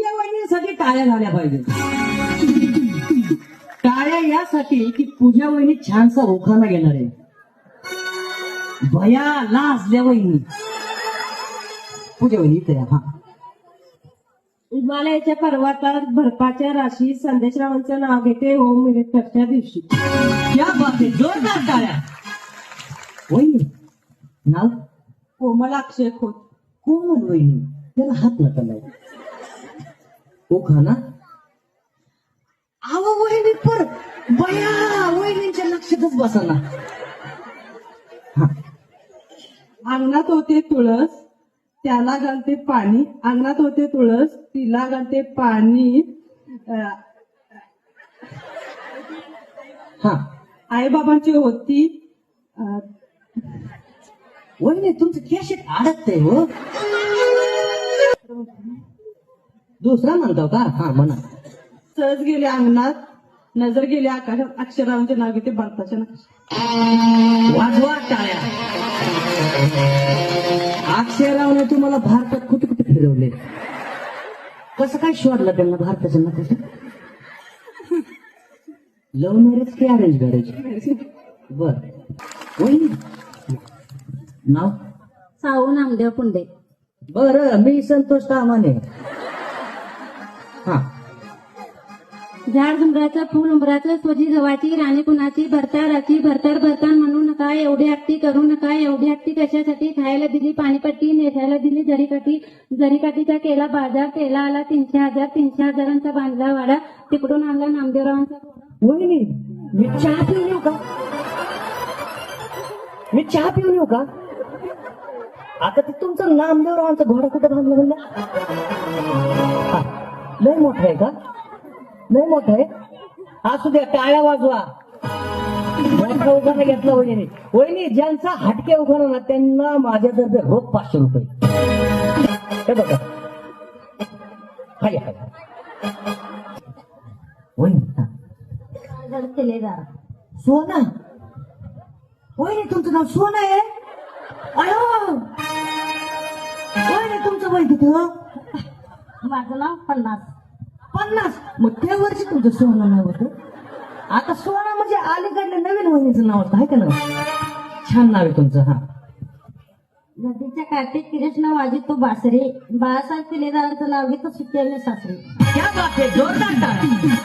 पूजा वहिनीसाठी टाळ्या झाल्या पाहिजे. टाळ्या यासाठी की पूजा वहिनी छानसा ओखाना घेणार आहे. भया लाजल्या वहिनी. पूजा वहिनी इथे या. हा, हिमालयाच्या पर्वतात बर्फाच्या राशी संदेशरावांचं नाव घेते होम मिनिस्टरच्या दिवशी. क्या बात आहे, जोरदार टाळ्या. वहिनी नाव कोमल अक्षय खोत. कोमल वहिनी, त्याला हात नका लावू. ओखाना आव वहिनी पर बया वहिनीच्या लक्षातच बसाना. अंगणात होते तुळस त्याला घालते पाणी. अंगणात होते तुळस तिला घालते पाणी. हा आईबाबांची होती वहिनी तुमचं कॅशेट अडकतंय हो. दुसरा म्हणतो का? हा म्हणा. सहज गेले अंगणात नजर गेली आकाशात. अक्षरावांचे नाव घेते भारताच्या नकाशात. वाजवा टाळ्या. अक्षयरावने तुम्हाला भारतात कुठे कुठे फिरवले? कसं काय शोधलं त्यांना भारताच्या नकाशात? लव्ह मॅरेज की अरेंज मॅरेज? बर. वहिनी नाव साऊ नामदेव पुंडे. बर, मी संतोष तामाने. हा, झाड झुंबराचं फुल उंबराचं सोजी गव्हाची राणी कुणाची भरताराची भरतर भरतान म्हणू नका. एवढी हट्टी करू नका. एवढी हट्टी कशासाठी? खायला दिली पाणीपट्टी नेसायला दिली जरीकाठी. जरीकाठीचा केला बाजार. केला आला 300,000. 300,000चा बांधला वाडा. तिकडून आणला नामदेवरावांचा घोडा. वहिनी मी चहा पिऊन येऊ का? मी चहा पिऊन येऊ का? आता ते तुमचं नामदेवरावांचा घोडा कुठं बांधला म्हणलं? हा, लय मोठा आहे का? लय मोठा आहे. असू द्या, टाळ्या वाजवा. मोठा उखाणा घेतला वहिनी. वहिनी ज्यांचा हटके उखाणा ना त्यांना माझ्यातर्फे रोख 500 रुपये. हे बघा. हाय हाय वहिनी. हा. किल्लेदार. सोना. वहिनी तुमचं नाव सोना आहे? अयो वहिनी तुमचं वय किती हो? माझं नाव 50. 50. मग त्या वर्षी तुमचं सोनं नाव होतं. आता सोना म्हणजे अलीकडल्या नवीन वहिनीचं नाव होतं आहे का ना? छान नाव आहे तुमचं. हा, नदीच्या काठी कृष्ण वाजितो बासरी. बाळासाहेब किल्लेदारांचं नाव घेतो सुट्टी सासरी. क्या बात आहे, जोरदार टाळ्या.